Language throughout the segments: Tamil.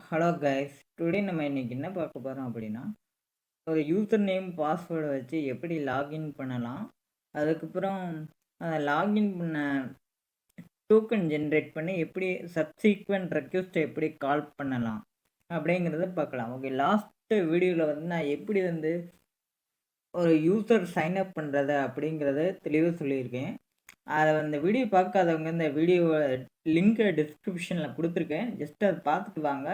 ஹலோ கைஸ், டுடே நம்ம இன்னைக்கு என்ன பார்க்க போகிறோம் அப்படின்னா, ஒரு யூசர் நேம் பாஸ்வேர்டை வச்சு எப்படி லாகின் பண்ணலாம். அதுக்கப்புறம் அதை லாகின் பண்ண டோக்கன் ஜென்ரேட் பண்ணி எப்படி சப்சீக்வெண்ட் ரெக்வெஸ்ட்டை எப்படி கால் பண்ணலாம் அப்படிங்கிறத பார்க்கலாம். ஓகே, லாஸ்ட்டு வீடியோவில் வந்து நான் எப்படி வந்து ஒரு யூசர் சைன் அப் பண்ணுறத அப்படிங்கிறத தெளிவாக சொல்லியிருக்கேன். அதை அந்த வீடியோ பார்க்காதவங்க இந்த வீடியோ லிங்கை டிஸ்கிரிப்ஷனில் கொடுத்துருக்கேன். ஜஸ்ட் அதை பார்த்துட்டு வாங்க,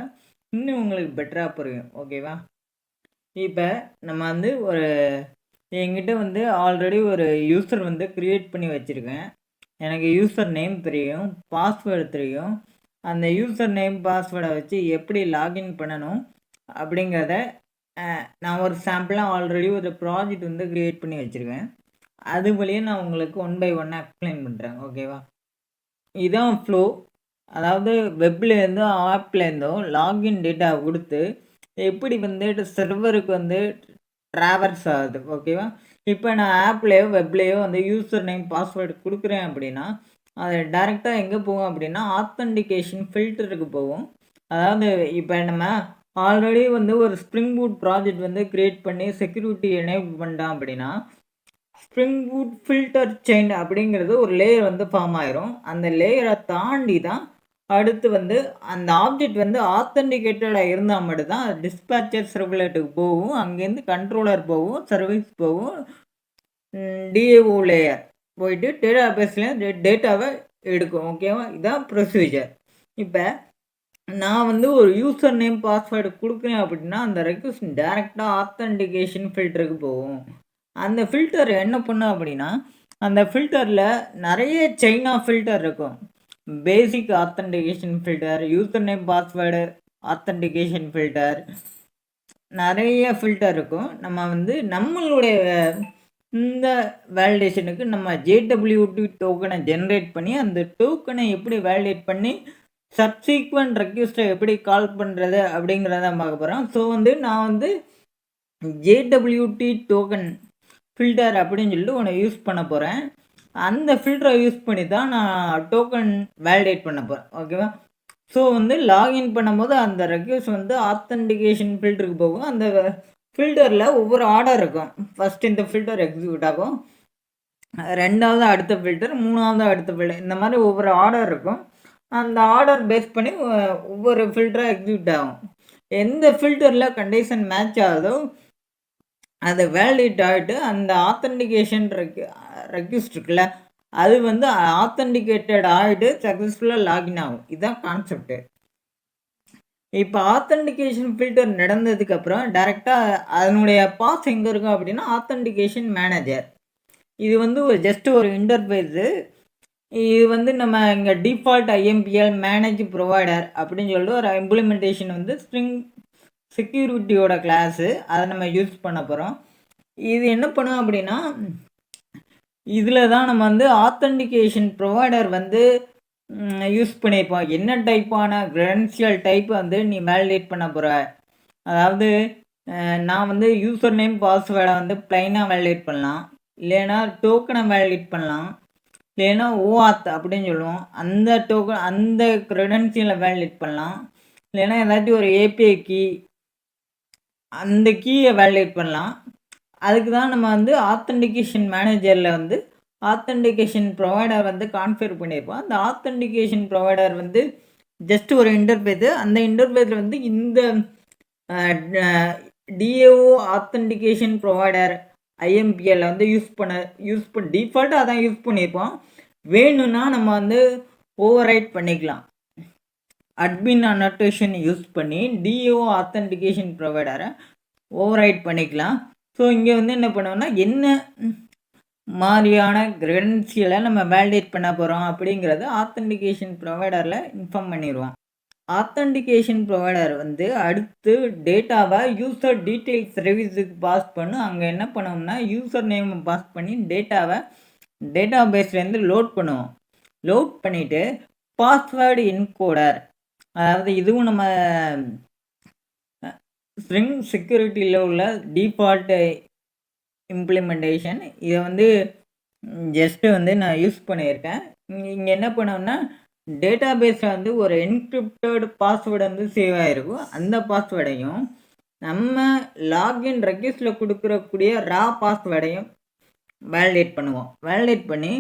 இன்னும் உங்களுக்கு பெட்டராக புரியும். ஓகேவா? இப்போ நம்ம வந்து என்கிட்ட வந்து ஆல்ரெடி ஒரு யூசர் வந்து க்ரியேட் பண்ணி வச்சுருக்கேன். எனக்கு யூசர் நேம் தெரியும், பாஸ்வேர்டு தெரியும். அந்த யூசர் நேம் பாஸ்வேர்டை வச்சு எப்படி லாகின் பண்ணணும் அப்படிங்கிறத நான் ஒரு சாம்பிளாக ஆல்ரெடி ஒரு ப்ராஜெக்ட் வந்து க்ரியேட் பண்ணி வச்சுருக்கேன். அது வழியே நான் உங்களுக்கு ஒன் பை ஒன்னாக எக்ஸ்பிளைன் பண்ணுறேன். ஓகேவா? இதுதான் ஃப்ளோ. அதாவது வெப்லேருந்தோ ஆப்லேருந்தோ லாகின் டேட்டா கொடுத்து எப்படி வந்துட்டு சர்வருக்கு வந்து ட்ராவல்ஸ் ஆகுது. ஓகேவா? இப்போ நான் ஆப்லேயோ வெப்லேயோ வந்து யூசர் நேம் பாஸ்வேர்டு கொடுக்குறேன் அப்படின்னா அது டேரெக்டாக எங்கே போகும் அப்படின்னா ஆத்தென்டிகேஷன் ஃபில்டருக்கு போகும். அதாவது இப்போ நம்ம ஆல்ரெடி வந்து ஒரு ஸ்ப்ரிங் பூட் ப்ராஜெக்ட் வந்து க்ரியேட் பண்ணி செக்யூரிட்டி எனேபிள் பண்ணிட்டோம் அப்படின்னா ஸ்ப்ரிங் பூட் ஃபில்டர் செயின் அப்படிங்கிறது ஒரு லேயர் வந்து ஃபார்ம் ஆயிரும். அந்த லேயரை தாண்டி தான் அடுத்து வந்து அந்த ஆப்ஜெக்ட் வந்து ஆத்தென்டிகேட்டடாக இருந்தால் மட்டும்தான் டிஸ்பேச்சர் சர்க்குலேட்டுக்கு போகும். அங்கேருந்து கண்ட்ரோலர் போகும், சர்வீஸ் போகும், டிஏஓ லேயர் போயிட்டு டேட்டா பேஸ்லேருந்து டேட்டாவை எடுக்கும். ஓகேவா? இதுதான் ப்ரொசீஜர். இப்போ நான் வந்து ஒரு யூசர் நேம் பாஸ்வேர்டு கொடுக்குறேன் அப்படின்னா அந்த ரெக்வஸ்ட் டேரெக்டாக ஆத்தென்டிகேஷன் ஃபில்டருக்கு போகும். அந்த ஃபில்டர் என்ன பண்ணும் அப்படின்னா அந்த ஃபில்டரில் நிறைய செயின் ஆஃப் ஃபில்டர் இருக்கும். Basic authentication filter, user name password authentication filter, நிறைய ஃபில்டர் இருக்கும். நம்ம வந்து நம்மளுடைய இந்த வேலிடேஷனுக்கு நம்ம ஜேடபிள்யூடி டோக்கனை ஜென்ரேட் பண்ணி அந்த டோக்கனை எப்படி வேலிடேட் பண்ணி சப்சீக்வெண்ட் ரெக்வெஸ்ட்டை எப்படி கால் பண்ணுறது அப்படிங்கிறத பார்க்க போகிறோம். ஸோ வந்து நான் வந்து ஜேடபிள்யூடி டோக்கன் ஃபில்டர் அப்படின்னு சொல்லிட்டு ஒன்று யூஸ் பண்ண போகிறேன். அந்த ஃபில்டரை யூஸ் பண்ணி தான் நான் டோக்கன் வேலிடேட் பண்ண போகிறேன். ஓகேவா? ஸோ வந்து லாகின் பண்ணும்போது அந்த ரெக்வெஸ்ட் வந்து ஆத்தென்டிகேஷன் ஃபில்டருக்கு போகும். அந்த ஃபில்டரில் ஒவ்வொரு ஆர்டர் இருக்கும். ஃபஸ்ட் இந்த ஃபில்டர் எக்ஸிக்யூட் ஆகும், ரெண்டாவது அடுத்த ஃபில்டர், மூணாவது அடுத்த ஃபில்டர், இந்த மாதிரி ஒவ்வொரு ஆர்டர் இருக்கும். அந்த ஆர்டர் பேஸ் பண்ணி ஒவ்வொரு ஃபில்டராக எக்ஸிக்யூட் ஆகும். எந்த ஃபில்டரில் கண்டிஷன் மேட்ச் ஆகுதோ அது வேலிடேட் ஆகிட்டு அந்த ஆத்தென்டிகேஷன் ரெக்வெஸ்ட் இருக்குல்ல அது வந்து ஆத்தென்டிகேட்டட் ஆகிட்டு சக்ஸஸ்ஃபுல்லாக லாகின் ஆகும். இதுதான் கான்செப்டு. இப்போ ஆத்தென்டிகேஷன் ஃபில்டர் நடந்ததுக்கப்புறம் டேரெக்டாக அதனுடைய பாஸ் எங்கே இருக்கும் அப்படின்னா ஆத்தென்டிகேஷன் மேனேஜர். இது வந்து ஜஸ்ட் ஒரு இன்டர்ஃபேஸு. இது வந்து நம்ம இங்கே டிஃபால்ட் ஐஎம்பிஎல் மேனேஜ் ப்ரொவைடர் அப்படின்னு சொல்லிட்டு ஒரு இம்ப்ளிமெண்டேஷன் வந்து ஸ்ப்ரிங் செக்யூரிட்டியோட கிளாஸு, அதை நம்ம யூஸ் பண்ண போகிறோம். இது என்ன பண்ணும் அப்படின்னா இதில் தான் நம்ம வந்து ஆத்தென்டிகேஷன் ப்ரொவைடர் வந்து யூஸ் பண்ணியிருப்போம். என்ன டைப்பான கிரெடென்ஷியல் டைப் வந்து நீ வேலிடேட் பண்ண போகிற. அதாவது நான் வந்து யூசர் நேம் பாஸ்வேர்டை வந்து ப்ளைனாக வேலிடேட் பண்ணலாம், இல்லைன்னா டோக்கனை வேலிடேட் பண்ணலாம், இல்லைன்னா ஓஆத் அப்படின்னு சொல்லுவோம். அந்த டோக்கன் அந்த கிரெடென்ஷியலை வேலிடேட் பண்ணலாம், இல்லைன்னா ஏதாச்சும் ஒரு ஏபிஐ கீ அந்த கீயை வேலிடேட் பண்ணலாம். அதுக்கு தான் நம்ம வந்து ஆத்தென்டிகேஷன் மேனேஜரில் வந்து ஆத்தென்டிகேஷன் ப்ரொவைடர் வந்து கான்ஃபிகர் பண்ணியிருப்போம். அந்த ஆத்தென்டிகேஷன் ப்ரொவைடர் வந்து ஜஸ்ட் ஒரு இன்டர்ஃபேஸு. அந்த இன்டர்ஃபேஸில் வந்து இந்த டிஏஓ ஆத்தென்டிகேஷன் ப்ரொவைடர் ஐஎம்பிஎல் வந்து யூஸ் பண்ண டிஃபால்ட்டாக அதான் யூஸ் பண்ணியிருப்போம். வேணும்னா நம்ம வந்து ஓவர் ரைட் பண்ணிக்கலாம். அட்மின் அனோட்டேஷன் யூஸ் பண்ணி டிஏஓ ஆத்தென்டிகேஷன் ப்ரொவைடரை ஓவர் ரைட் பண்ணிக்கலாம். ஸோ இங்கே வந்து என்ன பண்ணுவோம்னா என்ன மாதிரியான கிரெடென்ஷியலை நம்ம வேலிடேட் பண்ண போகிறோம் அப்படிங்கிறத ஆத்தென்டிகேஷன் ப்ரொவைடரில் இன்ஃபார்ம் பண்ணிடுவோம். ஆத்தென்டிகேஷன் ப்ரொவைடர் வந்து அடுத்து டேட்டாவை யூசர் டீட்டெயில் சர்வீஸுக்கு பாஸ் பண்ணும். அங்கே என்ன பண்ணுவோம்னா யூசர் நேம் பாஸ் பண்ணி டேட்டாவை டேட்டா பேஸ்லேருந்து லோட் பண்ணுவோம். லோட் பண்ணிவிட்டு பாஸ்வேர்டு என்கோடர், அதாவது இதுவும் நம்ம ஸ்ப்ரிங் செக்யூரிட்டியில் உள்ள டிஃபால்ட் இம்ப்ளிமெண்டேஷன். இதை வந்து ஜஸ்ட்டு வந்து நான் யூஸ் பண்ணியிருக்கேன். இங்கே என்ன பண்ணோம்னா டேட்டா பேஸில் வந்து ஒரு என்கிரிப்டட் பாஸ்வேர்டு வந்து சேவ் ஆகிருக்கும். அந்த பாஸ்வேர்டையும் நம்ம லாகின் ரெக்வெஸ்ட்டில் கொடுக்கக்கூடிய ரா பாஸ்வேர்டையும் வேலிடேட் பண்ணுவோம். வேலிடேட் பண்ணி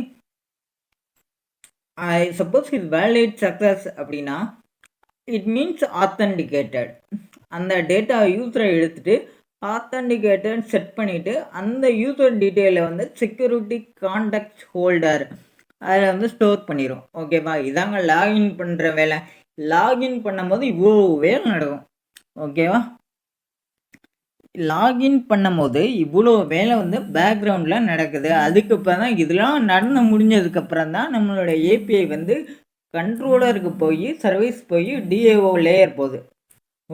சப்போஸ் இது வேலிடேட் சக்ஸஸ் அப்படின்னா இட் மீன்ஸ் ஆத்தன்டிகேட்டட். அந்த டேட்டா யூஸரை எடுத்துகிட்டு ஆத்தன்டிகேட்டட் செட் பண்ணிவிட்டு அந்த யூசர் டீட்டெயிலை வந்து செக்யூரிட்டி கான்டாக்ட் ஹோல்டர் அதில் வந்து ஸ்டோர் பண்ணிடும். ஓகேவா? இதாங்க லாகின் பண்ணுற வேலை. லாகின் பண்ணும்போது இவ்வளோ வேலை நடக்கும். ஓகேவா? லாகின் பண்ணும்போது இவ்வளோ வேலை வந்து பேக்ரவுண்டில் நடக்குது. அதுக்கப்புறம் தான் இதெல்லாம் நடந்து முடிஞ்சதுக்கப்புறம் தான் நம்மளோட ஏபிஐ வந்து கண்ட்ரோலருக்கு போய் சர்வீஸ் போய் டிஏஓ லேயர் போகுது.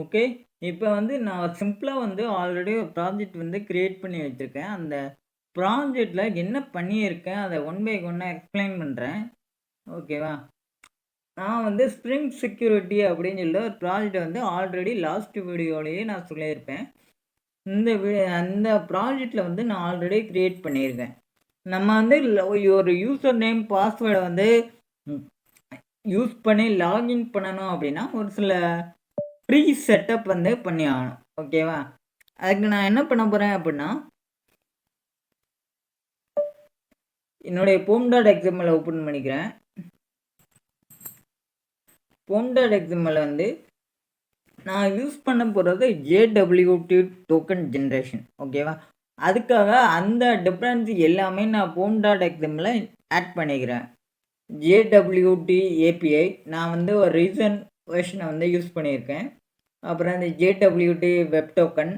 ஓகே, இப்போ வந்து நான் சிம்பிளாக வந்து ஆல்ரெடி ஒரு ப்ராஜெக்ட் வந்து க்ரியேட் பண்ணி வச்சுருக்கேன். அந்த ப்ராஜெக்டில் என்ன பண்ணியிருக்கேன் அதை ஒன் பை ஒன்னாக எக்ஸ்பிளைன் பண்ணுறேன். ஓகேவா? நான் வந்து ஸ்ப்ரிங் செக்யூரிட்டி அப்படின்னு சொல்லி ஒரு ப்ராஜெக்ட் வந்து ஆல்ரெடி லாஸ்ட் வீடியோலேயே நான் சொல்லியிருப்பேன். அந்த ப்ராஜெக்டில் வந்து நான் ஆல்ரெடி க்ரியேட் பண்ணியிருக்கேன். நம்ம வந்து ஒரு யூசர் நேம் பாஸ்வேர்டை வந்து யூஸ் பண்ணி லாகின் பண்ணணும் அப்படின்னா ஒரு சில ப்ரீ செட்டப் வந்து பண்ணி ஆகணும். ஓகேவா? அதுக்கு நான் என்ன பண்ண போகிறேன் அப்படின்னா என்னுடைய pom.xml ஓப்பன் பண்ணிக்கிறேன். pom.xml வந்து நான் யூஸ் பண்ண போகிறது JWT டோக்கன் ஜென்ரேஷன். ஓகேவா? அதுக்காக அந்த டிஃப்ரென்ஸ் எல்லாமே நான் pom.xml ஆட் பண்ணிக்கிறேன். JWT API நான் வந்து ஒரு ரீசன்ட் வெர்ஷனை வந்து யூஸ் பண்ணியிருக்கேன். அப்புறம் இந்த JWT வெப் டோக்கன்,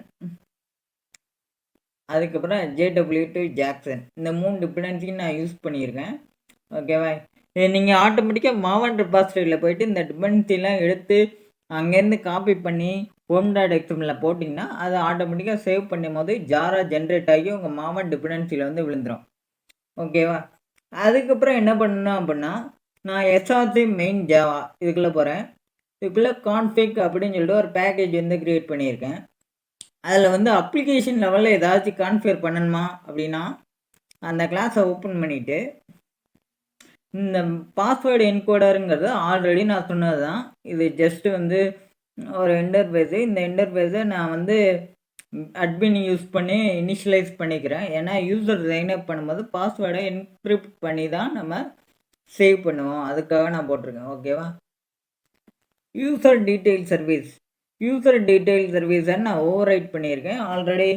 அதுக்கப்புறம் JWT ஜாக்சன், இந்த 3 டிபெண்டன்சியும் நான் யூஸ் பண்ணியிருக்கேன். ஓகேவா? நீங்கள் ஆட்டோமேட்டிக்காக மாவன் ரெபாசிட்டரியில் போயிட்டு இந்த டிபெண்டன்சிலாம் எடுத்து அங்கேருந்து காப்பி பண்ணி pom.xml போட்டிங்கன்னா அதை ஆட்டோமேட்டிக்காக சேவ் பண்ணும் போது ஜாரா ஜென்ரேட் ஆகி உங்கள் மாவன் டிபெண்டன்சியில் வந்து விழுந்துடும். ஓகேவா? அதுக்கப்புறம் என்ன பண்ணணும் அப்படின்னா நான் SRC மெயின் ஜாவா இதுக்குள்ளே போகிறேன். இதுக்குள்ளே கான்ஃபிக் அப்படின்னு சொல்லிட்டு ஒரு பேக்கேஜ் வந்து க்ரியேட் பண்ணியிருக்கேன். அதில் வந்து அப்ளிகேஷன் லெவலில் ஏதாச்சும் கான்ஃபிகர் பண்ணணுமா அப்படின்னா அந்த கிளாஸை ஓப்பன் பண்ணிவிட்டு இந்த பாஸ்வேர்டு என்கோடருங்கிறது ஆல்ரெடி நான் சொன்னது தான். இது ஜஸ்ட்டு வந்து ஒரு இன்டர்ஃபேஸு. இந்த இன்டர்ஃபேஸை நான் வந்து அட்மின் யூஸ் பண்ணி இனிஷியலைஸ் பண்ணிக்கிறேன். ஏன்னா யூசர் சைன்அப் பண்ணும்போது பாஸ்வேர்டை என்கிரிப்ட் பண்ணி தான் நம்ம சேவ் பண்ணுவோம். அதுக்காக நான் போட்டிருக்கேன். ஓகேவா? யூசர் டீட்டெயில் சர்வீஸ் சர்வீஸை நான் ஓவர் ரைட் பண்ணியிருக்கேன். ஆல்ரெடி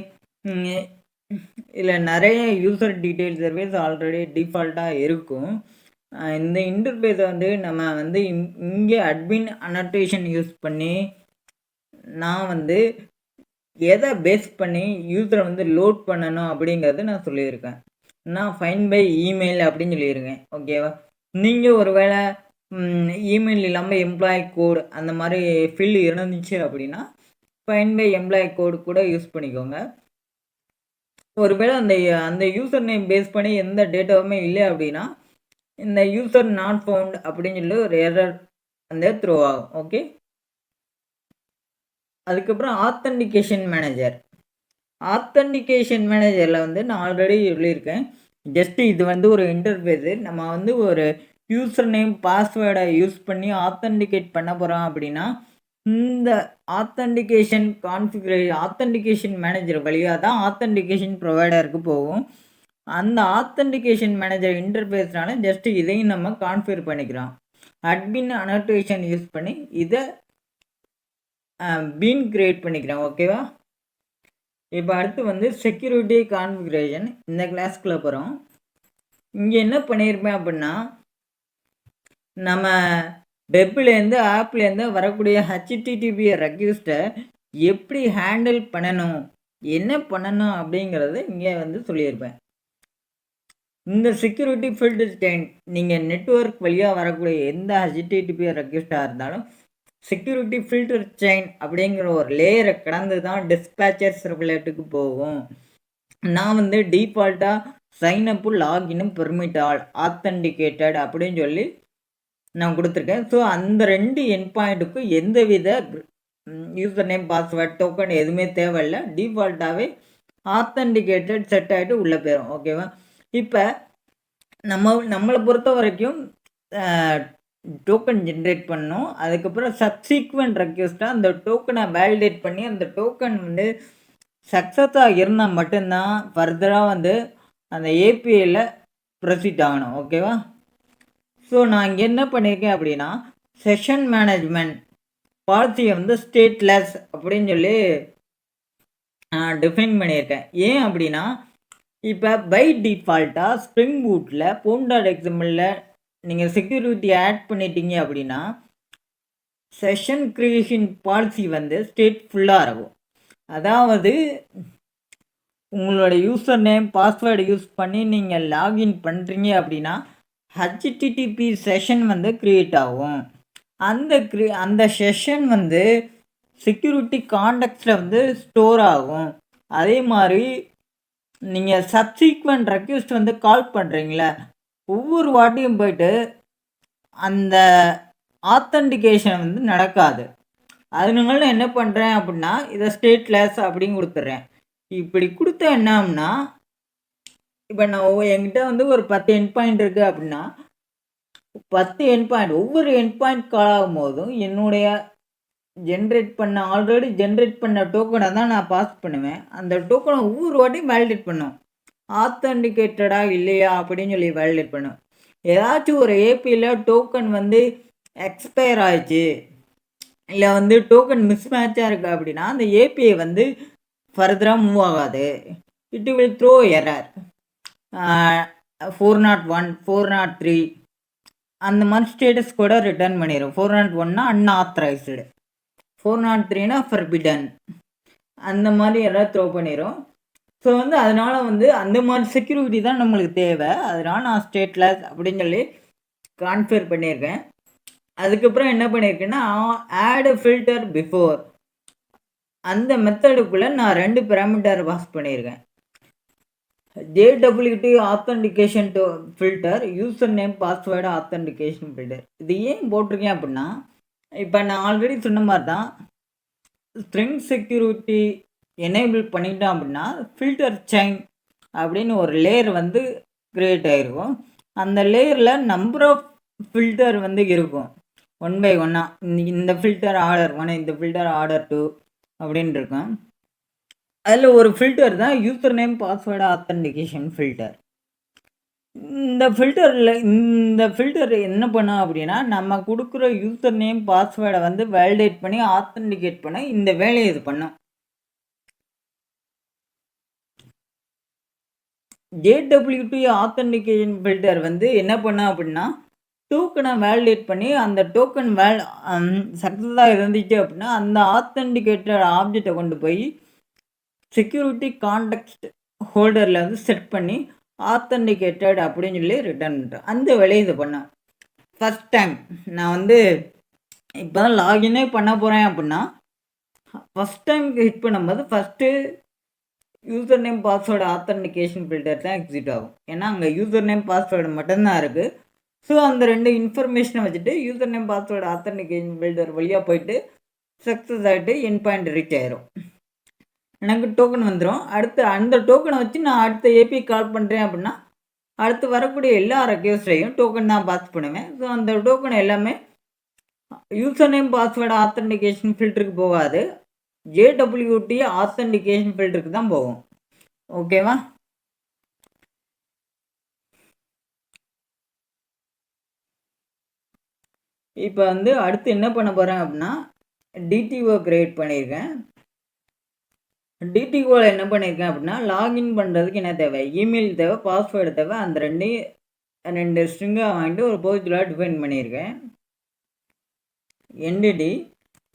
இதில் நிறைய யூசர் டீட்டெயில் சர்வீஸ் ஆல்ரெடி டிஃபால்ட்டாக இருக்கும். இந்த இன்டர்ஃபேஸை வந்து நம்ம வந்து இங்கே அட்மின் அனோட்டேஷன் யூஸ் பண்ணி நான் வந்து எதை பேஸ் பண்ணி யூசரை வந்து லோட் பண்ணணும் அப்படிங்கிறது நான் சொல்லியிருக்கேன். நான் ஃபைன் பை இமெயில் அப்படின்னு சொல்லியிருக்கேன். ஓகேவா? நீங்கள் ஒரு வேளை இமெயில் இல்லாமல் எம்ப்ளாயி கோடு அந்த மாதிரி ஃபில் இருந்துச்சு அப்படின்னா ஃபைன் பை எம்ப்ளாயி கோடு கூட யூஸ் பண்ணிக்கோங்க. ஒருவேளை அந்த யூசர் நேம் பேஸ் பண்ணி எந்த டேட்டாவுமே இல்லை அப்படின்னா இந்த யூசர் நாட் ஃபவுண்ட் அப்படின்னு சொல்லி ஒரு எரர் வந்து த்ரோ ஆகும். ஓகே, அதுக்கப்புறம் ஆத்தன்டிகேஷன் மேனேஜரில் வந்து நான் ஆல்ரெடி சொல்லியிருக்கேன். ஜஸ்ட்டு இது வந்து ஒரு இன்டர்ஃபேஸு. நம்ம வந்து ஒரு யூசர் நேம் பாஸ்வேர்டை யூஸ் பண்ணி ஆத்தன்டிகேட் பண்ண போகிறோம் அப்படின்னா இந்த ஆத்தன்டிகேஷன் மேனேஜர் வழியாக தான் ஆத்தன்டிகேஷன் ப்ரொவைடருக்கு போகும். அந்த ஆத்தன்டிகேஷன் மேனேஜர் இன்டர்ஃபேஸ்னால ஜஸ்ட்டு இதையும் நம்ம கான்ஃபிகர் பண்ணிக்கிறோம். அட்மின் அனோட்டேஷன் யூஸ் பண்ணி இதை பீன் கிரியேட் பண்ணிக்கிறோம். ஓகேவா? இப்போ அடுத்து வந்து செக்யூரிட்டி கான்ஃபிகரேஷன் இந்த கிளாஸ்க்குள்ளே போகிறோம். இங்கே என்ன பண்ணியிருப்பேன் அப்படின்னா நம்ம வெப்லேருந்து ஆப்லேருந்து வரக்கூடிய HTTP ரெக்வெஸ்ட்டை எப்படி ஹேண்டில் பண்ணணும், என்ன பண்ணணும் அப்படிங்கிறது இங்கே வந்து சொல்லியிருப்பேன். இந்த செக்யூரிட்டி ஃபில்டர் செயின் நீங்கள் நெட்வொர்க் வழியாக வரக்கூடிய எந்த HTTP ரெக்வெஸ்ட்டாக இருந்தாலும் செக்யூரிட்டி ஃபில்டர் செயின் அப்படிங்கிற ஒரு லேயரை கடந்து தான் டிஸ்பேச்சர் சர்வலேட்டுக்கு போகும். நான் வந்து டிஃபால்ட்டாக சைனப்பு லாகினும் பெர்மிட் ஆல் ஆத்தன்டிகேட்டட் அப்படின்னு சொல்லி நான் கொடுத்துருக்கேன். ஸோ அந்த 2 என் பாயிண்ட்டுக்கும் எந்தவித யூசர் நேம் பாஸ்வேர்ட் டோக்கன் எதுவுமே தேவையில்லை. டிஃபால்ட்டாகவே ஆத்தன்டிகேட்டட் செட் ஆகிட்டு உள்ளே போயிடும். ஓகேவா? இப்போ நம்மளை பொறுத்த வரைக்கும் டோக்கன் ஜென்ரேட் பண்ணணும். அதுக்கப்புறம் சப்சீக்வெண்ட் ரெக்வெஸ்ட்டாக அந்த டோக்கனை வேலிடேட் பண்ணி அந்த டோக்கன் வந்து சக்ஸஸாக இருந்தால் மட்டும்தான் ஃபர்தராக வந்து அந்த ஏபிஐயில் ப்ரொசீட் ஆகணும். ஓகேவா? ஸோ நான் இங்கே என்ன பண்ணியிருக்கேன் அப்படின்னா, செஷன் மேனேஜ்மெண்ட் பாலிசியை வந்து ஸ்டேட்லெஸ் அப்படின்னு சொல்லி டிஃபைன் பண்ணியிருக்கேன். ஏன் அப்படின்னா, இப்போ பை டிஃபால்ட்டாக ஸ்ப்ரிங் பூட்டில் POM.xmlல நீங்கள் செக்யூரிட்டி ஆட் பண்ணிட்டீங்க அப்படின்னா, செஷன் கிரியேஷன் பாலிசி வந்து ஸ்டேட்ஃபுல்லாக இருக்கும். அதாவது உங்களோட யூசர் நேம் பாஸ்வேர்டு யூஸ் பண்ணி நீங்கள் லாகின் பண்ணுறீங்க அப்படின்னா HTTP செஷன் வந்து க்ரியேட் ஆகும். அந்த செஷன் வந்து செக்யூரிட்டி கான்டெக்ஸ்டில் வந்து ஸ்டோர் ஆகும். அதே மாதிரி நீங்கள் சப்சீக்வெண்ட் ரெக்வெஸ்ட் வந்து கால் பண்ணுறீங்களே, ஒவ்வொரு வாட்டியும் போயிட்டு அந்த ஆத்தன்டிகேஷன் வந்து நடக்காது. அதனால நான் என்ன பண்ணுறேன் அப்படின்னா, இதை ஸ்டேட்லெஸ் அப்படின்னு கொடுத்துட்றேன். இப்படி கொடுத்தா என்னன்னா, இப்போ நான் என்கிட்ட வந்து ஒரு 10 எண்ட் பாயிண்ட் இருக்குது அப்படின்னா, 10 எண்ட் பாயிண்ட் ஒவ்வொரு எண்ட் பாயிண்ட் கால் ஆகும் போதும் என்னுடைய ஆல்ரெடி ஜென்ரேட் பண்ண டோக்கனை தான் நான் பாஸ் பண்ணுவேன். அந்த டோக்கனை ஒவ்வொரு வாட்டியும் வேலிடேட் பண்ணும். ஆத்தன்டிகேட்டடா இல்லையா அப்படின்னு சொல்லி வேலிடேட் பண்ணும். ஏதாச்சும் ஒரு ஏபியில் டோக்கன் வந்து எக்ஸ்பயர் ஆயிடுச்சு, இல்லை வந்து டோக்கன் மிஸ் மேட்சாக இருக்குது அப்படின்னா அந்த ஏபிஐ வந்து ஃபர்தராக மூவ் ஆகாது. இட் வில் த்ரோ எரர் 401 403 அந்த மாதிரி ஸ்டேட்டஸ் கூட ரிட்டர்ன் பண்ணிடும். 401னா அன்ஆத்தரைஸ்டு, 403னா ஃபர்பிடன், அந்த மாதிரி எல்லாம் த்ரோ பண்ணிடும். ஸோ வந்து அதனால் வந்து அந்த மாதிரி செக்யூரிட்டி தான் நம்மளுக்கு தேவை. அதனால் நான் ஸ்டேட்லெஸ் அப்படின்னு சொல்லி கான்ஃபிகர் பண்ணியிருக்கேன். அதுக்கப்புறம் என்ன பண்ணியிருக்கேன்னா, ஆட் ஃபில்டர் பிஃபோர் அந்த மெத்தடுக்குள்ளே நான் 2 பேராமீட்டர் பாஸ் பண்ணியிருக்கேன். JWT authentication filter, user name password authentication filter. இது ஏன் போட்டிருக்கேன் அப்படின்னா, இப்போ நான் ஆல்ரெடி சொன்ன மாதிரி தான் ஸ்ட்ரிங் செக்யூரிட்டி எனேபிள் பண்ணிட்டோம் அப்படின்னா ஃபில்டர் செயின் அப்படின்னு ஒரு லேயர் வந்து க்ரியேட் ஆகிருக்கும். அந்த லேயரில் நம்பர் ஆஃப் ஃபில்டர் வந்து இருக்கும் 1 by 1. இந்த ஃபில்டர் ஆர்டர் 1, இந்த ஃபில்டர் ஆர்டர் 2 அப்படின்னு இருக்கும். அதில் ஒரு ஃபில்டர் தான் user name password authentication filter. இந்த ஃபில்டர் என்ன பண்ணும் அப்படின்னா, நம்ம கொடுக்குற யூசர் நேம் பாஸ்வேர்டை வந்து வேலிடேட் பண்ணி ஆத்தன்டிகேட் பண்ண இந்த வேலையை இது பண்ணும். JWT ஆத்தன்டிகேஷன் ஃபில்டர் வந்து என்ன பண்ணும் அப்படின்னா, டோக்கனை வேலிடேட் பண்ணி அந்த டோக்கன் சக்ஸஸாக இருந்துச்சு அப்படின்னா அந்த ஆத்தன்டிகேட்டட் ஆப்ஜெக்டை கொண்டு போய் செக்யூரிட்டி கான்டெக்ஸ்ட் ஹோல்டரில் வந்து செட் பண்ணி ஆத்தன்டிகேட்டட் அப்படின்னு சொல்லி ரிட்டர்ன் பண்ணுறேன். அந்த வேலையை இது பண்ணேன். ஃபஸ்ட் டைம் நான் வந்து இப்போ தான் லாகினே பண்ண போகிறேன் அப்படின்னா, ஃபஸ்ட் டைம் ஹிட் பண்ணும்போது first user name password authentication filter தான் எக்ஸிட் ஆகும். ஏன்னா அங்கே யூசர் நேம் பாஸ்வேர்டு மட்டும்தான் இருக்குது. ஸோ அந்த 2 இன்ஃபர்மேஷனை வச்சுட்டு user name password authentication filter வழியாக போயிட்டு சக்ஸஸ் ஆகிட்டு எண்ட் பாயிண்ட் ரீச் ஆயிரும். எனக்கு டோக்கன் வந்துடும். அடுத்து அந்த டோக்கனை வச்சு நான் அடுத்த ஏபி கால் பண்ணுறேன் அப்படின்னா அடுத்து வரக்கூடிய எல்லா ரெக்வெஸ்ட்டையும் டோக்கன் தான் பாஸ் பண்ணுவேன். ஸோ அந்த டோக்கன் எல்லாமே யூசர் நேம் பாஸ்வேர்டு ஆத்தன்டிகேஷன் ஃபில்டருக்கு போகாது, JWT ஆத்தன்டிகேஷன் ஃபில்டருக்கு தான் போகும். ஓகேவா? இப்போ வந்து அடுத்து என்ன பண்ண போகிறேன் அப்படின்னா, DTO கிரியேட் பண்ணியிருக்கேன். DTOவில் என்ன பண்ணியிருக்கேன் அப்படின்னா, லாகின் பண்ணுறதுக்கு என்ன தேவை, இமெயில் தேவை, பாஸ்வேர்டு தேவை. அந்த 2 ஸ்ட்ரிங்காக வாங்கிட்டு ஒரு போஸ்டில் டிஃபைன் பண்ணியிருக்கேன். என்டிடி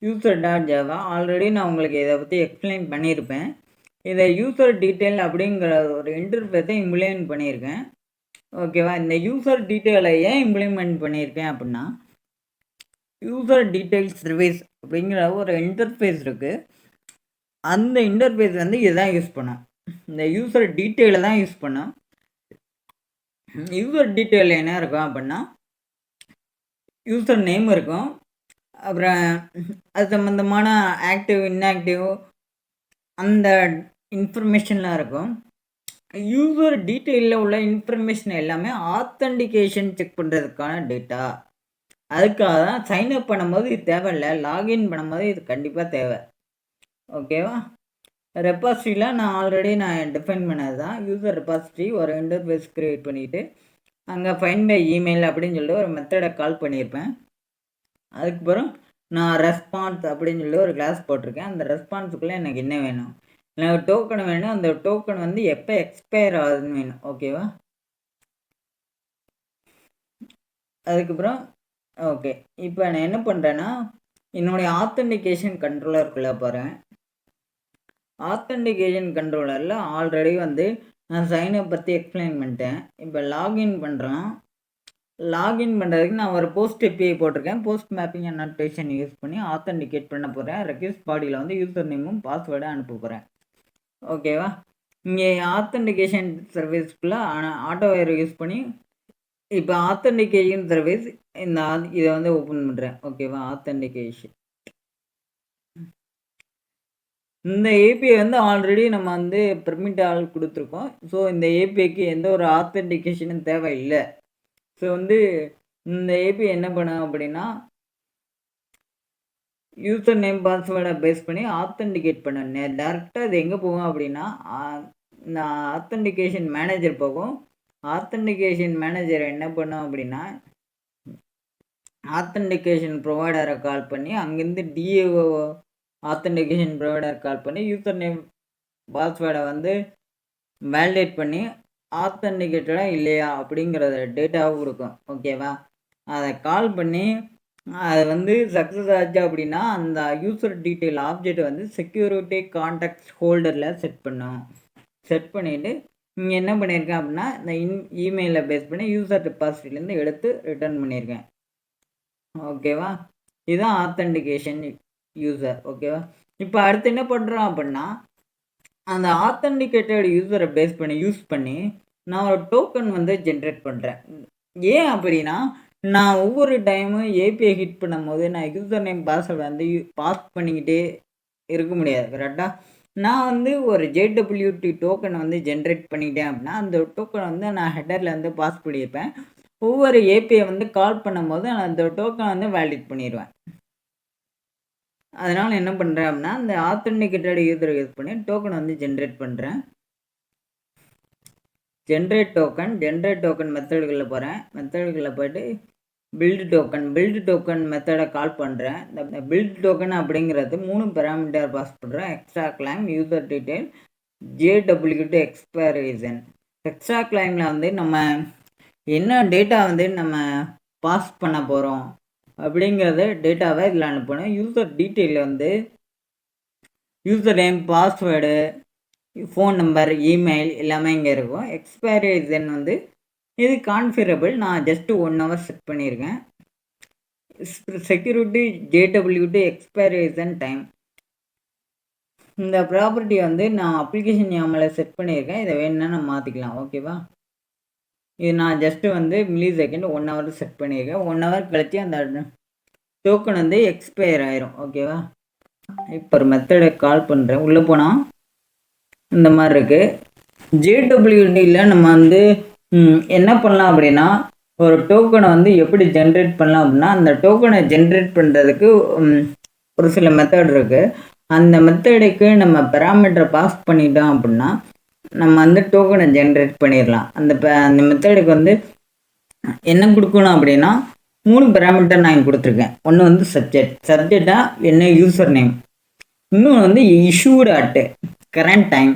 user.java ஆல்ரெடி நான் உங்களுக்கு இதை பற்றி எக்ஸ்பிளைன் பண்ணியிருப்பேன். இதை யூசர் டீட்டெயில் அப்படிங்கிற ஒரு இன்டர்ஃபேஸை இம்ப்ளிமெண்ட் பண்ணியிருக்கேன். ஓகேவா? இந்த யூசர் டீட்டெயிலை ஏன் இம்ப்ளிமெண்ட் பண்ணியிருக்கேன் அப்படின்னா, யூசர் டீட்டெயில் சர்வீஸ் அப்படிங்கிற ஒரு இன்டர்ஃபேஸ் இருக்குது. அந்த இன்டர்ஃபேஸ் வந்து இதுதான் யூஸ் பண்ணும். இந்த யூசர் டீட்டெயிலை தான் யூஸ் பண்ணும். யூசர் டீட்டெயில் என்ன இருக்கும் அப்படின்னா, யூசர் நேம் இருக்கும், அப்புறம் அது சம்மந்தமான ஆக்டிவ் இன்ஆக்டிவ் அந்த இன்ஃபர்மேஷன்லாம் இருக்கும். யூசர் டீட்டெயிலில் உள்ள இன்ஃபர்மேஷன் எல்லாமே ஆத்தன்டிகேஷன் செக் பண்ணுறதுக்கான டேட்டா. அதுக்காக தான் சைன் அப் பண்ணும்போது இது தேவையில்ல. லாகின் பண்ணும்போது இது கண்டிப்பா தேவை. ஓகேவா? ரெபாசிட்டரியில நான் டிஃபைன் பண்ணது தான். யூசர் ரெபாசிட்டரி ஒரு இன்டர்ஃபேஸ் கிரியேட் பண்ணிட்டு, அங்க ஃபைண்ட் பை இமெயில் அப்படின்னு சொல்லிட்டு ஒரு மெத்தட கால் பண்ணியிருப்பேன். அதுக்கப்புறம் நான் ரெஸ்பான்ஸ் அப்படின்னு சொல்லி ஒரு கிளாஸ் போட்டிருக்கேன். அந்த ரெஸ்பான்ஸுக்குள்ள எனக்கு என்ன வேணும்? எனக்கு டோக்கன் வேணும். அந்த டோக்கன் வந்து எப்போ எக்ஸ்பயர் ஆகுதுன்னு வேணும். ஓகேவா? அதுக்கப்புறம் ஓகே. இப்போ நான் என்ன பண்ணுறேன்னா, என்னுடைய ஆத்தென்டிகேஷன் கண்ட்ரோலருக்குள்ளே போகிறேன். ஆத்தென்டிகேஷன் கண்ட்ரோலரில் ஆல்ரெடி வந்து நான் சைனப் பற்றி எக்ஸ்பிளைன் பண்ணிட்டேன். இப்போ லாகின் பண்ணுறேன். லாகின் பண்ணுறதுக்கு நான் ஒரு போஸ்ட் API போட்டிருக்கேன். Post mapping and notation use பண்ணி ஆத்தென்டிகேட் பண்ண போகிறேன். ரெக்வெஸ்ட் பாடியில் வந்து யூசர் நேமும் பாஸ்வேர்டும் அனுப்ப போகிறேன். ஓகேவா? இங்கே ஆத்தென்டிகேஷன் சர்வீஸ்க்குள்ளே ஆட்டோ வயர் யூஸ் பண்ணி இப்போ ஆத்தென்டிகேஷன் சர்வீஸ் இதை வந்து ஓப்பன் பண்ணுறேன். ஓகேவா? ஆத்தென்டிகேஷன் இந்த ஏபிஐ வந்து ஆல்ரெடி நம்ம வந்து பெர்மிட் ஆள் கொடுத்துருக்கோம். ஸோ இந்த ஏபிஐக்கு எந்த ஒரு ஆத்தென்டிகேஷனும் தேவையில்லை. ஸோ வந்து இந்த ஏபிஐ என்ன பண்ணும் அப்படின்னா, யூசர் நேம் பாஸ்வேர்டை பேஸ் பண்ணி ஆத்தென்டிகேட் பண்ண டேரெக்டாக இது எங்கே போகும் அப்படின்னா, நான் ஆத்தென்டிகேஷன் மேனேஜர் போகும். ஆத்தென்டிகேஷன் மேனேஜர் என்ன பண்ணும் அப்படின்னா, ஆத்தென்டிகேஷன் ப்ரொவைடரை கால் பண்ணி அங்கேருந்து DAO ஆத்தென்டிகேஷன் ப்ரொவைடர் கால் பண்ணி யூசர் நேம் பாஸ்வேர்டை வந்து வேலிடேட் பண்ணி ஆத்தென்டிகேட்டடாக இல்லையா அப்படிங்கிறத டேட்டாவும் கொடுக்கும். ஓகேவா? அதை கால் பண்ணி அது வந்து சக்ஸஸ் ஆச்சு அப்படின்னா அந்த யூசர் டீட்டெயில் ஆப்ஜெக்ட் வந்து செக்யூரிட்டி கான்டாக்ட் ஹோல்டரில் செட் பண்ணும். செட் பண்ணிவிட்டு இங்கே என்ன பண்ணியிருக்கேன் அப்படின்னா, இந்த இமெயிலை பேஸ் பண்ணி யூசர் டெபாசிட்லேருந்து எடுத்து ரிட்டர்ன் பண்ணியிருக்கேன். ஓகேவா? இதுதான் ஆத்தென்டிகேஷன் யூசர். ஓகேவா? இப்போ அடுத்து என்ன பண்ணுறோம் அப்படின்னா, அந்த ஆத்தென்டிகேட்டட் யூசரை பேஸ் பண்ணி யூஸ் பண்ணி நான் ஒரு டோக்கன் வந்து ஜென்ரேட் பண்ணுறேன். ஏன் அப்படின்னா, நான் ஒவ்வொரு டைமும் ஏபிஐ ஹிட் பண்ணும்போது நான் யூசர் நேம் பாஸ்வேர்டு வந்து பாஸ் பண்ணிக்கிட்டே இருக்க முடியாது. கரெக்டாக? நான் வந்து ஒரு JWT டோக்கனை வந்து ஜென்ரேட் பண்ணிக்கிட்டேன் அப்படின்னா, அந்த டோக்கனை வந்து நான் ஹெடரில் வந்து பாஸ் பண்ணியிருப்பேன். ஒவ்வொரு ஏபிஐ வந்து கால் பண்ணும்போது நான் அந்த டோக்கனை வந்து வேலிட் பண்ணிடுவேன். அதனால் என்ன பண்ணுறேன் அப்படின்னா, இந்த ஆத்தென்டிகேட்டட் யூசரை யூஸ் பண்ணி டோக்கன் வந்து ஜென்ரேட் பண்ணுறேன். ஜென்ரேட் டோக்கன் மெத்தடுகளில் போகிறேன். மெத்தடுகளில் போய்ட்டு பில்டு டோக்கன் மெத்தடை கால் பண்ணுறேன். இந்த பில்டு டோக்கன் அப்படிங்கிறது 3 பேராமீட்டர் பாஸ் பண்ணுறேன். Extra claim, user detail, JWT expiration. Extra கிளைமில் வந்து நம்ம என்ன டேட்டா வந்து நம்ம பாஸ் பண்ண போகிறோம் அப்படிங்கிறத டேட்டாவை இதில் அனுப்பணும். யூசர் டீட்டெயில் வந்து user name, password, phone number, email எல்லாமே இங்கே இருக்கும். எக்ஸ்பைரேஷன் வந்து இது கான்ஃபிகரபிள். நான் ஜஸ்ட்டு 1 hour செட் பண்ணியிருக்கேன். Security JWT expiration time. இந்த ப்ராப்பர்ட்டி வந்து நான் அப்ளிகேஷன் யாமில் செட் பண்ணியிருக்கேன். இதை வேணும்னா நம்ம மாற்றிக்கலாம். ஓகேவா? இது நான் ஜஸ்ட்டு வந்து மில்லி செகண்ட் 1 hour செட் பண்ணியிருக்கேன். 1 hour கழிச்சு அந்த டோக்கன் வந்து எக்ஸ்பயர் ஆயிரும். ஓகேவா? இப்போ ஒரு மெத்தடை கால் பண்ணுறேன். உள்ளே போனால் இந்த மாதிரி இருக்குது. JWTயில் நம்ம வந்து என்ன பண்ணலாம் அப்படின்னா, ஒரு டோக்கனை வந்து எப்படி ஜென்ரேட் பண்ணலாம் அப்படின்னா, அந்த டோக்கனை ஜென்ரேட் பண்ணுறதுக்கு ஒரு சில மெத்தட் இருக்குது. அந்த மெத்தடுக்கு நம்ம பேராமீட்டரை பாஸ் பண்ணிட்டோம் அப்படின்னா நம்ம வந்து டோக்கனை ஜென்ரேட் பண்ணிடலாம். அந்த மெத்தடுக்கு வந்து என்ன கொடுக்கணும் அப்படின்னா, 3 பேராமீட்டர் நான் கொடுத்துருக்கேன். ஒன்று வந்து சப்ஜெக்டாக என்ன யூசர் நேம், இன்னொன்று வந்து issued at current time,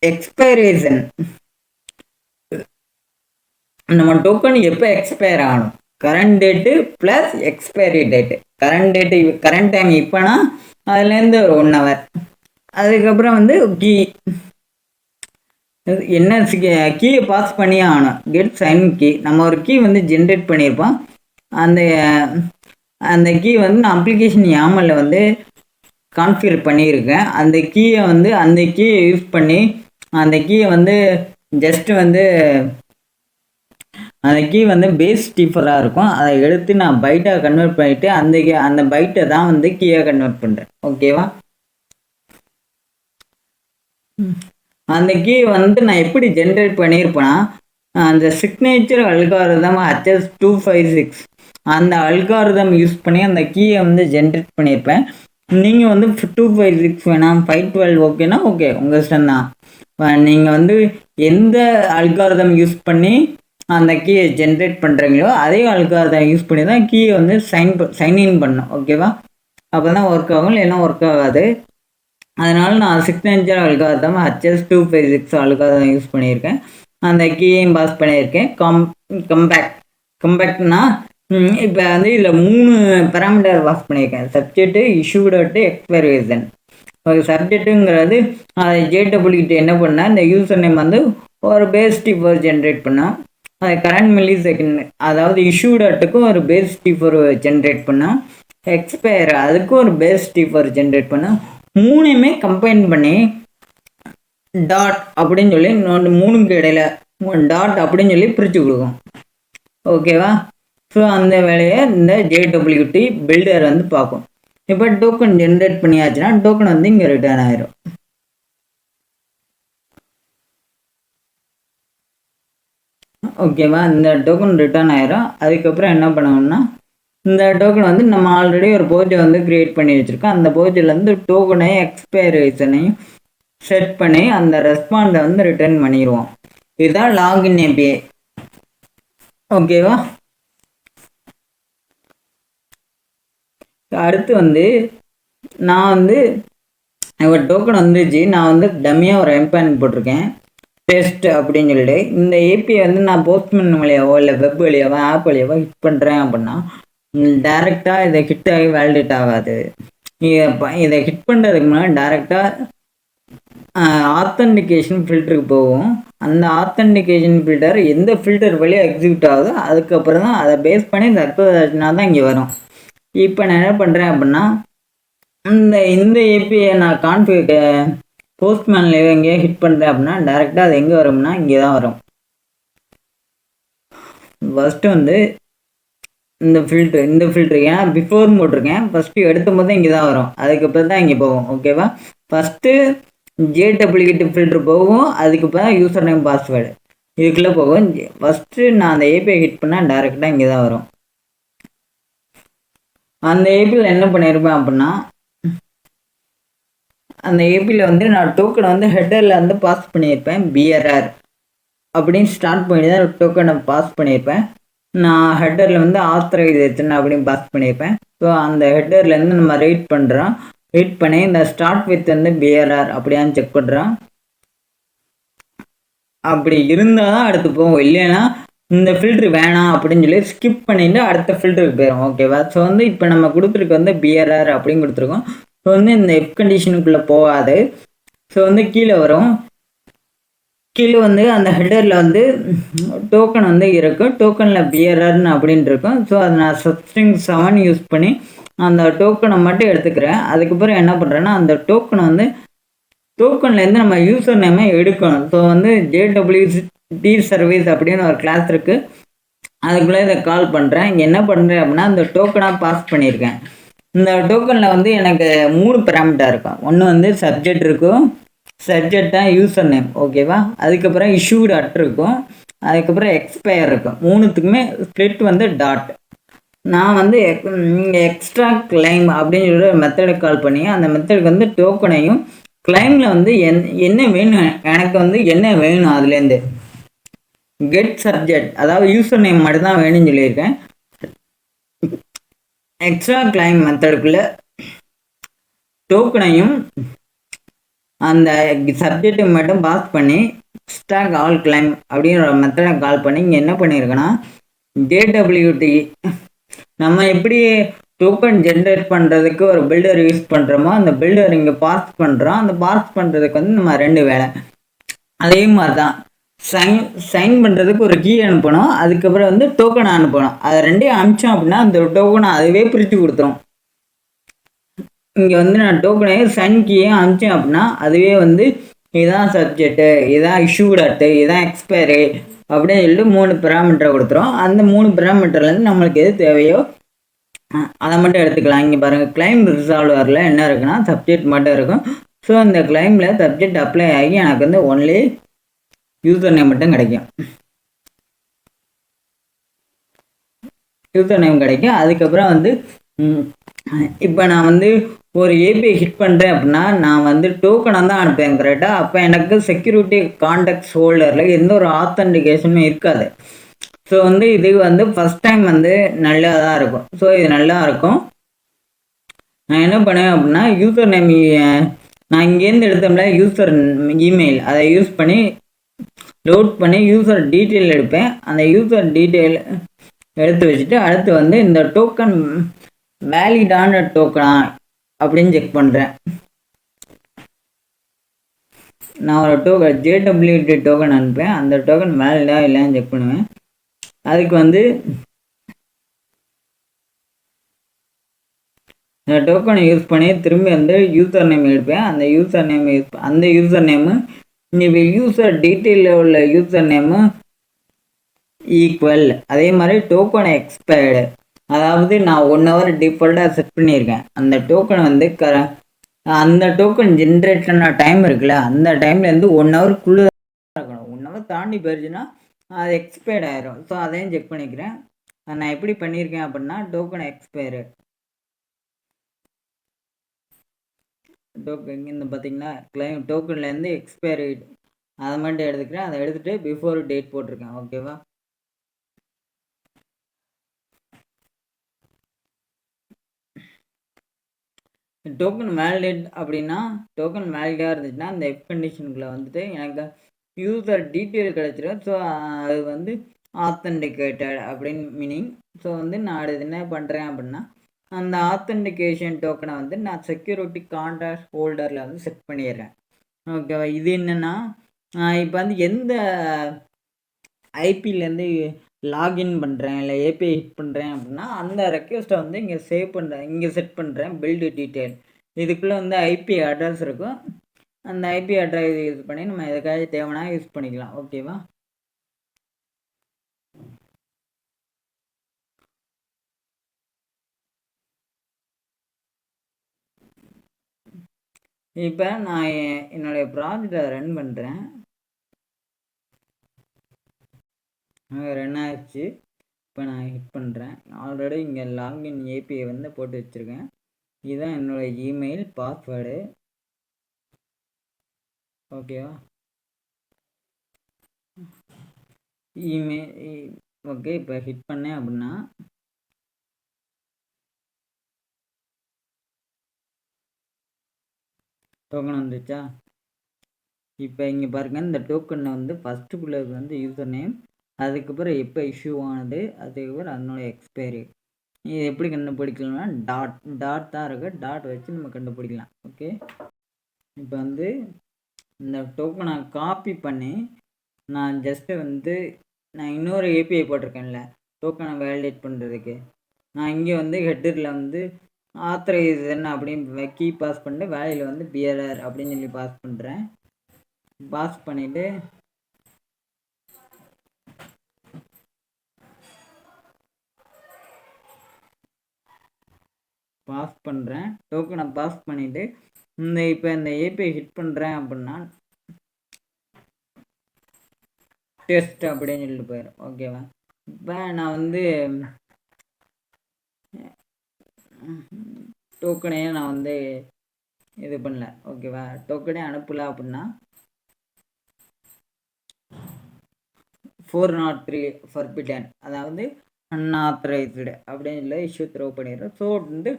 expiration நம்ம டோக்கன் எப்போ எக்ஸ்பயர் ஆகணும், current date plus expiry date. Current time இப்போனா அதுலேருந்து ஒரு 1 hour. அதுக்கப்புறம் வந்து கீ என்ன கீயை பாஸ் பண்ணியே ஆகணும். Get sign key. நம்ம ஒரு கீ வந்து ஜென்ரேட் பண்ணியிருப்போம். அந்த கீ வந்து நான் அப்ளிகேஷன் யாமலில் வந்து கான்ஃபிகர் பண்ணியிருக்கேன். அந்த கீயை யூஸ் பண்ணி அந்த கீயை வந்து ஜஸ்ட்டு வந்து அந்த கீ வந்து பேஸ் டிஃபராக இருக்கும். அதை எடுத்து நான் பைட்டாக கன்வெர்ட் பண்ணிவிட்டு அந்த பைட்டை தான் வந்து கீயாக கன்வெர்ட் பண்ணுறேன். ஓகேவா? அந்த கீ வந்து நான் எப்படி ஜென்ரேட் பண்ணியிருப்பேன்னா, அந்த சிக்னேச்சர் அல்காரிதம் HS256 அந்த அல்காரிதம் யூஸ் பண்ணி அந்த கீயை வந்து ஜென்ரேட் பண்ணியிருப்பேன். நீங்கள் வந்து 256 வேணாம் 512 ஓகேனா ஓகே உங்கள் இஷ்டம் தான். நீங்கள் வந்து எந்த அல்காரிதம் யூஸ் பண்ணி அந்த கீயை ஜென்ரேட் பண்ணுறீங்களோ அதே அல்காரிதம் யூஸ் பண்ணி தான் கீயை வந்து சைன்இன் பண்ணணும். ஓகேவா? அப்போ தான் ஒர்க் ஆகும், இல்லைன்னா ஒர்க் ஆகாது. அதனால் நான் signature algorithm HS256 algorithm use பண்ணியிருக்கேன். அந்த கீயையும் பாஸ் பண்ணியிருக்கேன். கம்பேக்ட்னா இப்போ வந்து இதில் 3 பேராமீட்டர் பாஸ் பண்ணியிருக்கேன். Subject, issued at, expiration. Okay, சப்ஜெக்ட்டுங்கிறது அதை JWT என்ன பண்ணால் இந்த யூசர் நேம் வந்து ஒரு பேஸ் டிஃபர் ஜென்ரேட் பண்ணால் அது கரண்ட் மில்லி செகண்ட், அதாவது இஷ்யூ டாட்டுக்கும் ஒரு பேஸ் டிஃபர் ஜென்ரேட் பண்ணால் எக்ஸ்பயர் அதுக்கும் ஒரு பேஸ் டிஃபர் ஜென்ரேட் பண்ணால் 3மே கம்பைன் பண்ணி டாட் அப்படின்னு சொல்லி 3க்கு இடையில டாட் அப்படின்னு சொல்லி பிரித்து கொடுக்கும். ஓகேவா? ஸோ அந்த வேலையை இந்த JWT பில்டர் வந்து பார்க்கும். இப்போ டோக்கன் ஜென்ரேட் பண்ணியாச்சுன்னா டோக்கன் வந்து இங்கே ரிட்டர்ன் ஆயிரும். ஓகேவா? இந்த டோக்கன் ரிட்டர்ன் ஆயிரும். அதுக்கப்புறம் என்ன பண்ணணும்னா இந்த டோக்கன் வந்து நம்ம ஆல்ரெடி ஒரு போர்ஜை வந்து கிரியேட் பண்ணி வச்சுருக்கோம். அந்த போர்ஜிலேருந்து டோக்கனையும் எக்ஸ்பைரேஷனையும் செட் பண்ணி அந்த ரெஸ்பாண்டை வந்து ரிட்டர்ன் பண்ணிடுவோம். இதுதான் லாகின் API. ஓகேவா? அடுத்து வந்து நான் வந்து ஒரு டோக்கன் வந்துச்சு, நான் வந்து டம்மியாக ஒரு எம்பேன் போட்டிருக்கேன் டெஸ்ட் அப்படின்னு சொல்லிட்டு. இந்த API வந்து நான் போஸ்ட்மேன் வழியாவோ இல்லை வெப் வழியாவோ ஆப் வழியாவோ ஹிட் பண்ணுறேன் அப்படின்னா டைரெக்டாக இதை ஹிட் ஆகி வேலிடேட் ஆகாது. இதை ஹிட் பண்ணுறதுக்கு முன்னாடி டைரெக்டாக ஆத்தன்டிகேஷன் ஃபில்டருக்கு போகும். அந்த ஆத்தன்டிகேஷன் ஃபில்டர் எந்த ஃபில்டர் வழியாக எக்ஸிக்யூட் ஆகுதோ அதுக்கப்புறம் தான் அதை பேஸ் பண்ணி தற்போதுனா தான் இங்கே வரும். இப்போ நான் என்ன பண்ணுறேன் அப்படின்னா இந்த API நான் கான்ஃபிக் போஸ்ட்மேனில் எங்கேயோ ஹிட் பண்ணுறேன் அப்படின்னா டைரெக்டாக அது எங்கே வரும்னா இங்கே தான் வரும். ஃபஸ்ட்டு வந்து இந்த ஃபில்ட்ரு ஏன்னா பிஃபோர் போட்டிருக்கேன். ஃபஸ்ட்டு எடுத்தும் போது இங்கே தான் வரும், அதுக்கப்புறம் தான் இங்கே போகும். ஓகேவா? ஃபஸ்ட்டு JWT ஃபில்ட்ரு போகும், அதுக்கப்புறம் தான் யூசர் நேம் பாஸ்வேர்டு இதுக்குள்ளே போகும். ஃபஸ்ட்டு நான் அந்த API ஹிட் பண்ணால் டைரெக்டாக இங்கே தான் வரும். அந்த APIயில் என்ன பண்ணியிருப்பேன் அப்படின்னா அந்த APIயில் வந்து நான் டோக்கனை வந்து ஹெட்டரில் வந்து பாஸ் பண்ணியிருப்பேன். BRR அப்படின்னு ஸ்டார்ட் பண்ணி தான் டோக்கனை பாஸ் பண்ணியிருப்பேன். நான் ஹெட்டரில் வந்து ஆத்தரைசேஷன் அப்படின்னு பாஸ் பண்ணியிருப்பேன். ஸோ அந்த ஹெட்டர்லேருந்து நம்ம ரீட் பண்ணுறோம். ரீட் பண்ணி இந்த ஸ்டார்ட் வித் வந்து BRR அப்படியான்னு செக் பண்ணுறோம். அப்படி இருந்தால் தான் அடுத்து போகும், இல்லைன்னா இந்த ஃபில்ட்ரு வேணாம் அப்படின்னு சொல்லி ஸ்கிப் பண்ணிட்டு அடுத்த ஃபில்டருக்கு போயிடும். ஓகேவா? ஸோ வந்து இப்போ நம்ம கொடுத்துருக்கு வந்து BRR அப்படின்னு கொடுத்துருக்கோம். ஸோ வந்து இந்த எஃப் கண்டிஷனுக்குள்ளே போகாது. ஸோ வந்து கீழே வரும். கீழே வந்து அந்த ஹெட்டரில் வந்து டோக்கன் வந்து இருக்கும். டோக்கனில் BRRன்னு அப்படின்ட்டு இருக்கும். ஸோ அதை நான் சப்ஸ்ட்ரிங் 7 யூஸ் பண்ணி அந்த டோக்கனை மட்டும் எடுத்துக்கிறேன். அதுக்கப்புறம் என்ன பண்ணுறேன்னா அந்த டோக்கனை வந்து டோக்கன்லேருந்து நம்ம யூசர் நேமை எடுக்கணும். ஸோ வந்து JWT சர்வீஸ் அப்படின்னு ஒரு கிளாஸ் இருக்குது, அதுக்குள்ளே இதை கால் பண்ணுறேன். இங்கே என்ன பண்ணுறேன் அப்படின்னா அந்த டோக்கனாக பாஸ் பண்ணியிருக்கேன். இந்த டோக்கனில் வந்து எனக்கு 3 பேராமீட்டர் இருக்கும். ஒன்று வந்து சப்ஜெக்ட் இருக்கும், சப்ஜெக்ட் தான் யூசர் நேம். ஓகேவா? அதுக்கப்புறம் இஷ்யூ டாட் இருக்கும், அதுக்கப்புறம் எக்ஸ்பயர் இருக்கும். 3த்துக்குமே ஸ்ப்ளிட் வந்து டாட். நான் வந்து எக்ஸ்ட்ரா கிளைம் அப்படின்னு சொல்லி ஒரு மெத்தடை கால் பண்ணி அந்த மெத்தடுக்கு வந்து டோக்கனையும் கிளைமில் வந்து என்ன வேணும், எனக்கு வந்து என்ன வேணும் அதுலேருந்து கெட் சப்ஜெக்ட் அதாவது யூசர் நேம் மட்டும் தான் வேணும்னு சொல்லியிருக்கேன். எக்ஸ்ட்ரா கிளைம் மெத்தடுக்குள்ளே டோக்கனையும் அந்த சப்ஜெக்டை மட்டும் பாஸ் பண்ணி ஸ்டாக் ஆல் கிளைம் அப்படின்ற ஒரு மெத்தடை கால் பண்ணி இங்கே என்ன பண்ணியிருக்கேன்னா JWT நம்ம எப்படி டோக்கன் ஜென்ரேட் பண்ணுறதுக்கு ஒரு பில்டர் யூஸ் பண்ணுறோமோ அந்த பில்டர் இங்கே பாஸ் பண்ணுறோம். அந்த பாஸ் பண்ணுறதுக்கு வந்து நம்ம 2 வேலை. அதே மாதிரி தான் சைன் பண்ணுறதுக்கு ஒரு கீ அனுப்பணும், அதுக்கப்புறம் வந்து டோக்கனை அனுப்பணும். அதை 2ஐயும் அனுப்பிச்சோம் அப்படின்னா அந்த டோக்கனை அதுவே பிரித்து கொடுத்துரும். இங்கே வந்து நான் டோக்கனையும் சைன் கீயையும் அனுப்பிச்சேன் அப்படின்னா அதுவே வந்து இதுதான் சப்ஜெக்ட்டு, இதுதான் இஷ்யூ டாட்டு, இதுதான் எக்ஸ்பைரி அப்படின்னு சொல்லிட்டு 3 பேராமீட்டரை கொடுத்துரும். அந்த 3 பேராமீட்டர்லேருந்து நம்மளுக்கு எது தேவையோ அதை மட்டும் எடுத்துக்கலாம். இங்கே பாருங்கள், கிளைம் ரிசால்வரில் என்ன இருக்குன்னா சப்ஜெக்ட் மட்டும் இருக்கும். ஸோ அந்த கிளைமில் சப்ஜெக்ட் அப்ளை ஆகி எனக்கு வந்து ஒன்லி யூசர் நேம் மட்டும் கிடைக்கும். யூசர் நேம் கிடைக்கும். அதுக்கப்புறம் வந்து இப்போ நான் வந்து ஒரு ஏபிஐ ஹிட் பண்ணுறேன் அப்படின்னா நான் வந்து டோக்கனாக தான் அனுப்புவேன் கரெக்டாக. அப்போ எனக்கு செக்யூரிட்டி கான்டாக்ட்ஸ் ஹோல்டரில் எந்த ஒரு ஆத்தன்டிகேஷனும் இருக்காது. ஸோ வந்து இது வந்து ஃபஸ்ட் டைம் வந்து நல்லா தான் இருக்கும். ஸோ இது நல்லா இருக்கும். நான் என்ன பண்ணுவேன் அப்படின்னா யூசர் நேம் நான் இங்கேருந்து எடுத்தோம்ல யூசர் இமெயில் அதை யூஸ் பண்ணி லோட் பண்ணி யூசர் டீட்டெயில் எடுப்பேன். அந்த யூசர் டீட்டெயில் எடுத்து வச்சுட்டு அடுத்து வந்து இந்த டோக்கன் வேலிடான டோக்கனா அப்படின்னு செக் பண்ணுறேன். நான் ஒரு டோக்கன் ஜேடபிள்யூடி டோக்கன் அனுப்பேன். அந்த டோக்கன் வேலிடா இல்லைன்னு செக் பண்ணுவேன். அதுக்கு வந்து இந்த டோக்கனை யூஸ் பண்ணி திரும்பி வந்து யூசர் நேம் எடுப்பேன். அந்த யூசர் நேமு இப்போ யூசர் டீட்டெயிலில் உள்ள யூசர் நேமு ஈக்குவல். அதே மாதிரி டோக்கன் எக்ஸ்பயர்டு, அதாவது நான் 1 ஹவர் டிஃபால்ட்டாக செட் பண்ணியிருக்கேன். அந்த டோக்கன் வந்து அந்த டோக்கன் ஜென்ரேட்டான டைம் இருக்குல்ல, அந்த டைம்லேருந்து 1 ஹவருக்குள்ளே இருக்கணும். 1 ஹவர் தாண்டி போயிடுச்சுன்னா அது எக்ஸ்பயர்ட் ஆயிரும். ஸோ அதையும் செக் பண்ணிக்கிறேன். நான் எப்படி பண்ணியிருக்கேன் அப்படின்னா டோக்கன் எக்ஸ்பயரு டோக்கன் இந்த பார்த்தீங்கன்னா கிளைம் டோக்கன்லேருந்து எக்ஸ்பயரி அதை மட்டும் எடுத்துக்கிறேன். அதை எடுத்துகிட்டு பிஃபோர் டேட் போட்டிருக்கேன். ஓகேவா? டோக்கன் வேலிடேட் அப்படின்னா டோக்கன் வேலிடாக இருந்துச்சுன்னா இந்த எஃப் கண்டிஷனுக்குள்ளே வந்துட்டு எனக்கு யூசர் டீட்டெயில் கிடச்சிடும். ஸோ அது வந்து ஆத்தென்டிகேட்டட் அப்படின்னு மீனிங். ஸோ வந்து நான் அடுத்து என்ன பண்ணுறேன் அப்படின்னா அந்த ஆத்தென்டிகேஷன் டோக்கனை வந்து நான் செக்யூரிட்டி கான்டாக்ட் ஹோல்டரில் வந்து செட் பண்ணிடுறேன். ஓகேவா? இது என்னென்னா இப்போ வந்து எந்த ஐபியிலேருந்து லாகின் பண்ணுறேன் இல்லை ஏபிஐ ஹிட் பண்ணுறேன் அப்படின்னா அந்த ரெக்வெஸ்ட்டை வந்து இங்கே சேவ் பண்ணுறேன், இங்கே செட் பண்ணுறேன் பில்டு டீட்டெயில். இதுக்குள்ளே வந்து ஐபி அட்ரஸ் இருக்கும். அந்த ஐபி அட்ரஸ் யூஸ் பண்ணி நம்ம எதுக்காக தேவைன்னா யூஸ் பண்ணிக்கலாம். ஓகேவா? இப்போ நான் என்னுடைய ப்ராஜெக்டை ரன் பண்ணுறேன். ரன் ஆயிடுச்சு. இப்போ நான் ஹிட் பண்ணுறேன். ஆல்ரெடி இங்கே லாகின் ஏபிஐ வந்து போட்டு வச்சுருக்கேன். இதுதான் என்னோடய இமெயில் பாஸ்வேர்டு. ஓகேவா? Email okay. இப்போ ஹிட் பண்ணேன் அப்படின்னா டோக்கன் வந்துச்சா? இப்போ இங்கே பாருங்கள், இந்த டோக்கனில் வந்து ஃபஸ்ட்டுக்குள்ளே வந்து யூசர் நேம், அதுக்கப்புறம் எப்போ இஷ்யூ ஆனது, அதுக்கப்புறம் அதனோட எக்ஸ்பைரி. இது எப்படி கண்டுபிடிக்கலாம்னா டாட் தான் இருக்குது. டாட் வச்சு நம்ம கண்டுபிடிக்கலாம். ஓகே. இப்போ வந்து இந்த டோக்கனை காப்பி பண்ணி நான் ஜஸ்ட்டு வந்து நான் இன்னொரு ஏபிஐ போட்டிருக்கேன்ல டோக்கனை வேலிடேட் பண்ணுறதுக்கு, நான் இங்கே வந்து ஹெட்டரில் வந்து ஆத்தரைசேஷன் அப்படின்னு கீ பாஸ் பண்ணிட்டு வேலையில் வந்து பிஆர்ஆர் அப்படின்னு சொல்லி பாஸ் பண்ணுறேன். பாஸ் பண்ணிவிட்டு பாஸ் பண்ணுறேன். டோக்கனை பாஸ் பண்ணிவிட்டு இப்போ இந்த ஏபிஐ ஹிட் பண்ணுறேன் அப்படின்னா டெஸ்ட் அப்படின்னு சொல்லிட்டு போயிடும். ஓகேவா? இப்போ நான் வந்து டோக்கனையே நான் வந்து இது பண்ணல. ஓகேவா? டோக்கனே அனுப்பல அப்படின்னா 403 ஃபர்பிடன், அதாவது அன்ஆத்தரைஸ்டு அப்படின்னு சொல்லி இஷ்யூ த்ரோ பண்ணிடுறோம். ஸோ வந்து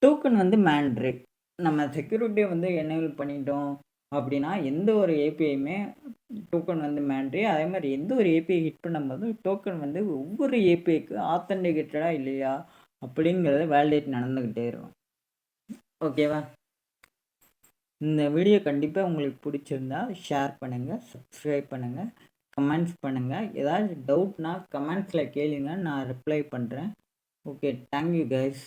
டோக்கன் வந்து மேண்ட்ரி. நம்ம செக்யூரிட்டியை வந்து எனேபிள் பண்ணிட்டோம் அப்படின்னா எந்த ஒரு ஏபிஐயுமே டோக்கன் வந்து மேண்ட்ரி. அதே மாதிரி எந்த ஒரு ஏபிஐ ஹிட் பண்ணும்போது டோக்கன் வந்து ஒவ்வொரு ஏபிஐக்கு ஆத்தென்டிகேட்டடாக இல்லையா அப்படிங்கிறத வேலிடேட் நடந்துக்கிட்டே இருக்கும். ஓகேவா? இந்த வீடியோ கண்டிப்பாக உங்களுக்கு பிடிச்சிருந்தா ஷேர் பண்ணுங்கள், சப்ஸ்கிரைப் பண்ணுங்கள், கமெண்ட்ஸ் பண்ணுங்கள். ஏதாவது டவுட்னா கமெண்ட்ஸில் கேளுங்க, நான் ரிப்ளை பண்ணுறேன். Okay, thank you guys.